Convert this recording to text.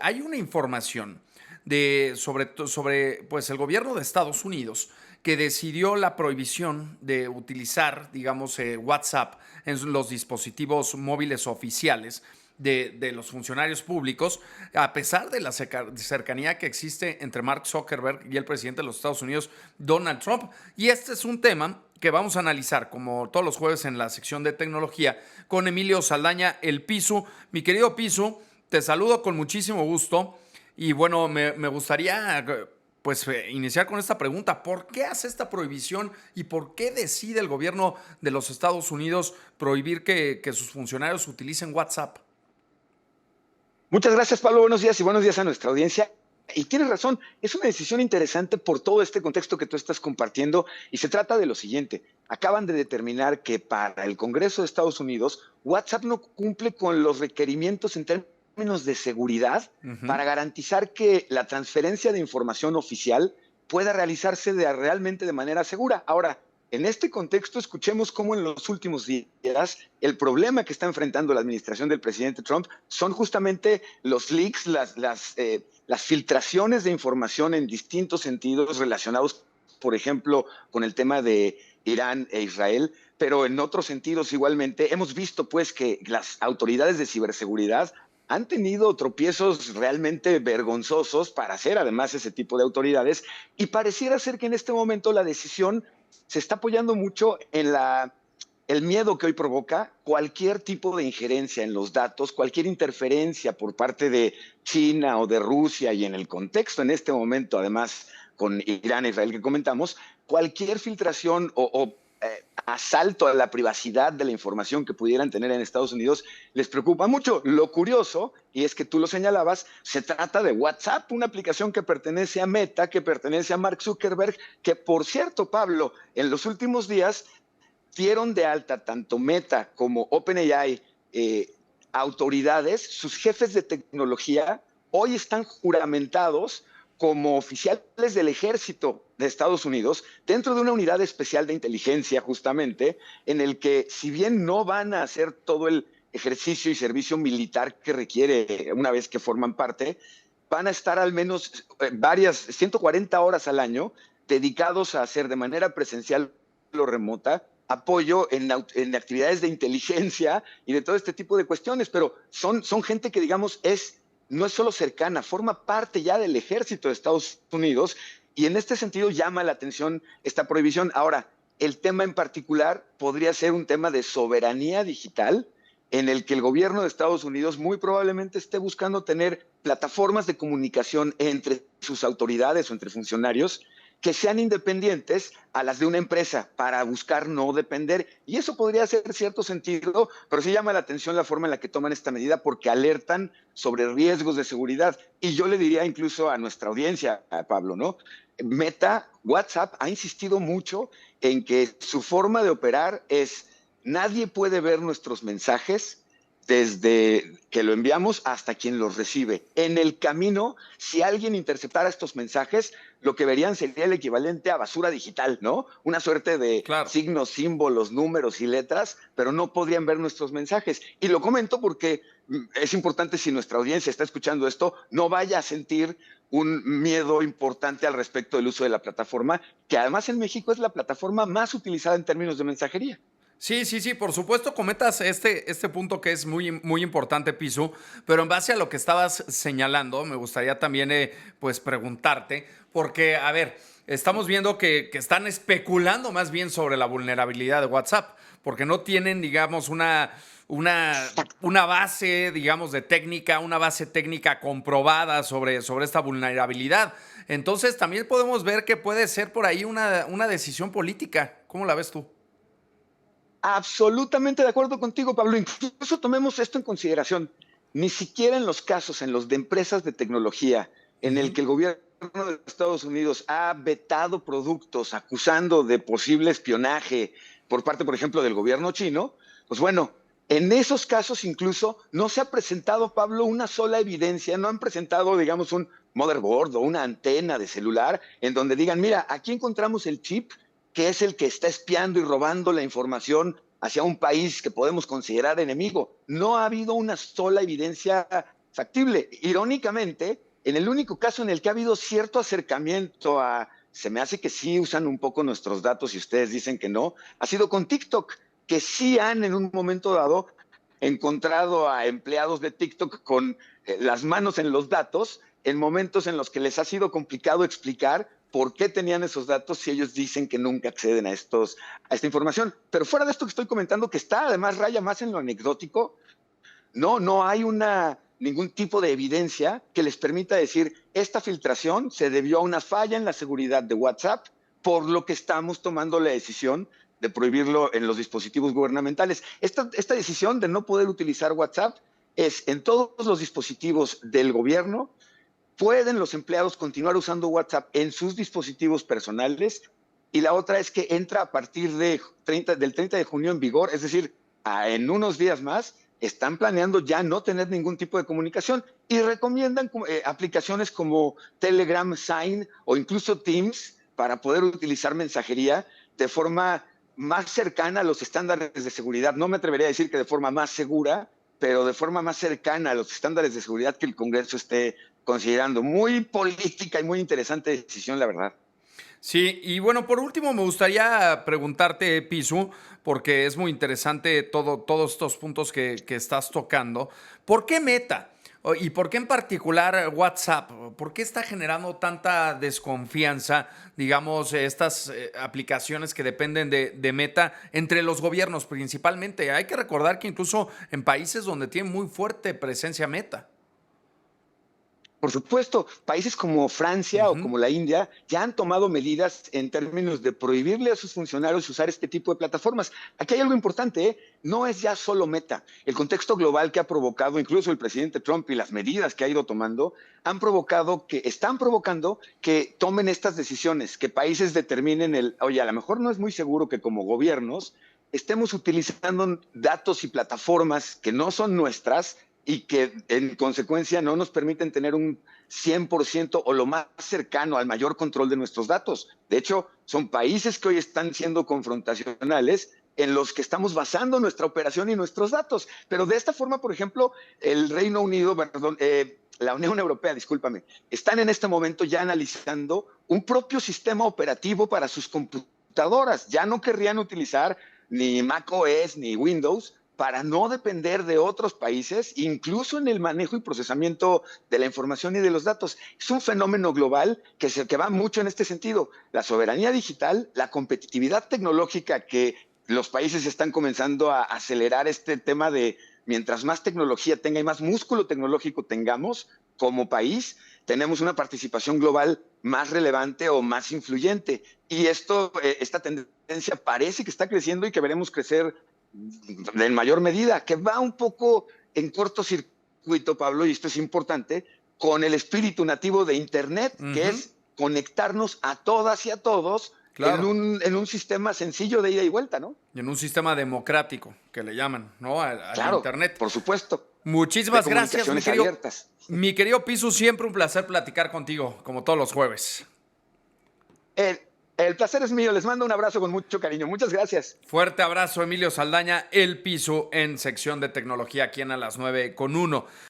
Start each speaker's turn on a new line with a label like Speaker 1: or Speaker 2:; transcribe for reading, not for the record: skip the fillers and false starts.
Speaker 1: hay una información sobre pues, el gobierno de Estados Unidos que decidió la prohibición de utilizar, digamos, WhatsApp en los dispositivos móviles oficiales de los funcionarios públicos, a pesar de la cercanía que existe entre Mark Zuckerberg y el presidente de los Estados Unidos, Donald Trump. Y este es un tema que vamos a analizar, como todos los jueves en la sección de tecnología, con Emilio Saldaña, el Pisu. Mi querido Pisu, te saludo con muchísimo gusto. Y bueno, me gustaría pues iniciar con esta pregunta. ¿Por qué hace esta prohibición y por qué decide el gobierno de los Estados Unidos prohibir que sus funcionarios utilicen WhatsApp?
Speaker 2: Muchas gracias, Pablo. Buenos días y buenos días a nuestra audiencia. Y tienes razón, es una decisión interesante por todo este contexto que tú estás compartiendo y se trata de lo siguiente. Acaban de determinar que para el Congreso de Estados Unidos, WhatsApp no cumple con los requerimientos en términos de seguridad
Speaker 1: Ujú.
Speaker 2: para garantizar que la transferencia de información oficial pueda realizarse realmente de manera segura. Ahora, en este contexto, escuchemos cómo en los últimos días el problema que está enfrentando la administración del presidente Trump son justamente los leaks, las filtraciones de información en distintos sentidos relacionados, por ejemplo, con el tema de Irán e Israel, pero en otros sentidos igualmente hemos visto pues que las autoridades de ciberseguridad han tenido tropiezos realmente vergonzosos para hacer además ese tipo de autoridades y pareciera ser que en este momento la decisión se está apoyando mucho en el miedo que hoy provoca cualquier tipo de injerencia en los datos, cualquier interferencia por parte de China o de Rusia y en el contexto en este momento, además con Irán e Israel que comentamos, cualquier filtración o asalto a la privacidad de la información que pudieran tener en Estados Unidos les preocupa mucho. Lo curioso, y es que tú lo señalabas, se trata de WhatsApp, una aplicación que pertenece a Meta, que pertenece a Mark Zuckerberg, que por cierto, Pablo, en los últimos días dieron de alta tanto Meta como OpenAI, autoridades, sus jefes de tecnología, hoy están juramentados como oficiales del ejército de Estados Unidos dentro de una unidad especial de inteligencia justamente, en el que si bien no van a hacer todo el ejercicio y servicio militar que requiere una vez que forman parte, van a estar al menos 140 horas al año dedicados a hacer de manera presencial o remota apoyo en actividades de inteligencia y de todo este tipo de cuestiones, pero son gente que, digamos, no es solo cercana, forma parte ya del ejército de Estados Unidos y en este sentido llama la atención esta prohibición. Ahora, el tema en particular podría ser un tema de soberanía digital en el que el gobierno de Estados Unidos muy probablemente esté buscando tener plataformas de comunicación entre sus autoridades o entre funcionarios que sean independientes a las de una empresa para buscar no depender. Y eso podría hacer cierto sentido, pero sí llama la atención la forma en la que toman esta medida porque alertan sobre riesgos de seguridad. Y yo le diría incluso a nuestra audiencia, a Pablo, ¿no? Meta, WhatsApp ha insistido mucho en que su forma de operar es nadie puede ver nuestros mensajes desde que lo enviamos hasta quien los recibe. En el camino, si alguien interceptara estos mensajes, lo que verían sería el equivalente a basura digital, ¿no? Una suerte de
Speaker 1: Claro.
Speaker 2: signos, símbolos, números y letras, pero no podrían ver nuestros mensajes. Y lo comento porque es importante si nuestra audiencia está escuchando esto, no vaya a sentir un miedo importante al respecto del uso de la plataforma, que además en México es la plataforma más utilizada en términos de mensajería.
Speaker 1: Sí, sí, sí, por supuesto comentas este punto que es muy importante, Pisu, pero en base a lo que estabas señalando, me gustaría también pues preguntarte, porque, a ver, estamos viendo que están especulando más bien sobre la vulnerabilidad de WhatsApp, porque no tienen, digamos, una, una base, digamos, de técnica, una base técnica comprobada sobre esta vulnerabilidad. Entonces, también podemos ver que puede ser por ahí una decisión política. ¿Cómo la ves tú?
Speaker 2: Absolutamente de acuerdo contigo, Pablo. Incluso tomemos esto en consideración. Ni siquiera en los casos, en los de empresas de tecnología, en el
Speaker 1: Ujú.
Speaker 2: que el gobierno de Estados Unidos ha vetado productos acusando de posible espionaje por parte, por ejemplo, del gobierno chino, pues bueno, en esos casos incluso no se ha presentado, Pablo, una sola evidencia, no han presentado, digamos, un motherboard o una antena de celular en donde digan, mira, aquí encontramos el chip que es el que está espiando y robando la información hacia un país que podemos considerar enemigo. No ha habido una sola evidencia factible. Irónicamente, en el único caso en el que ha habido cierto acercamiento a, se me hace que sí usan un poco nuestros datos y ustedes dicen que no, ha sido con TikTok, que sí han en un momento dado encontrado a empleados de TikTok con las manos en los datos en momentos en los que les ha sido complicado explicar por qué tenían esos datos si ellos dicen que nunca acceden a esta información. Pero fuera de esto que estoy comentando, que está además raya más en lo anecdótico, no hay ningún tipo de evidencia que les permita decir esta filtración se debió a una falla en la seguridad de WhatsApp, por lo que estamos tomando la decisión de prohibirlo en los dispositivos gubernamentales. Esta decisión de no poder utilizar WhatsApp es en todos los dispositivos del gobierno. Pueden los empleados continuar usando WhatsApp en sus dispositivos personales, y la otra es que entra a partir del 30 de junio en vigor, es decir, en unos días más están planeando ya no tener ningún tipo de comunicación y recomiendan aplicaciones como Telegram, Sign o incluso Teams para poder utilizar mensajería de forma más cercana a los estándares de seguridad. No me atrevería a decir que de forma más segura, pero de forma más cercana a los estándares de seguridad que el Congreso esté considerando. Muy política y muy interesante decisión, la verdad.
Speaker 1: Sí, y bueno, por último me gustaría preguntarte, Pisu, porque es muy interesante todos estos puntos que estás tocando. ¿Por qué Meta? ¿Y por qué en particular WhatsApp? ¿Por qué está generando tanta desconfianza, digamos, estas aplicaciones que dependen de Meta entre los gobiernos principalmente? Hay que recordar que incluso en países donde tiene muy fuerte presencia Meta.
Speaker 2: Por supuesto, países como Francia o
Speaker 1: Ujú.
Speaker 2: como la India ya han tomado medidas en términos de prohibirle a sus funcionarios usar este tipo de plataformas. Aquí hay algo importante, ¿eh? No es ya solo Meta. El contexto global que ha provocado incluso el presidente Trump y las medidas que ha ido tomando están provocando que tomen estas decisiones, que países determinen oye, a lo mejor no es muy seguro que como gobiernos estemos utilizando datos y plataformas que no son nuestras y que en consecuencia no nos permiten tener un 100% o lo más cercano al mayor control de nuestros datos. De hecho, son países que hoy están siendo confrontacionales en los que estamos basando nuestra operación y nuestros datos. Pero de esta forma, por ejemplo, el Reino Unido, perdón, la Unión Europea, discúlpame, están en este momento ya analizando un propio sistema operativo para sus computadoras. Ya no querrían utilizar ni macOS ni Windows, para no depender de otros países, incluso en el manejo y procesamiento de la información y de los datos. Es un fenómeno global que va mucho en este sentido. La soberanía digital, la competitividad tecnológica, que los países están comenzando a acelerar este tema de mientras más tecnología tenga y más músculo tecnológico tengamos como país, tenemos una participación global más relevante o más influyente. Y esta tendencia parece que está creciendo y que veremos crecer en mayor medida, que va un poco en cortocircuito, Pablo, y esto es importante, con el espíritu nativo de Internet, que
Speaker 1: Ujú.
Speaker 2: es conectarnos a todas y a todos
Speaker 1: Claro.
Speaker 2: en un sistema sencillo de ida y vuelta, ¿no?
Speaker 1: Y en un sistema democrático, que le llaman, ¿no? Al
Speaker 2: Claro,
Speaker 1: Internet.
Speaker 2: por supuesto, de
Speaker 1: Muchísimas gracias,
Speaker 2: comunicaciones abiertas.
Speaker 1: mi querido Pisu. Siempre un placer platicar contigo, como todos los jueves.
Speaker 2: El, el placer es mío, les mando un abrazo con mucho cariño. Muchas gracias.
Speaker 1: Fuerte abrazo, Emilio Saldaña, el Pisu, en sección de tecnología aquí en A las 9 con 1.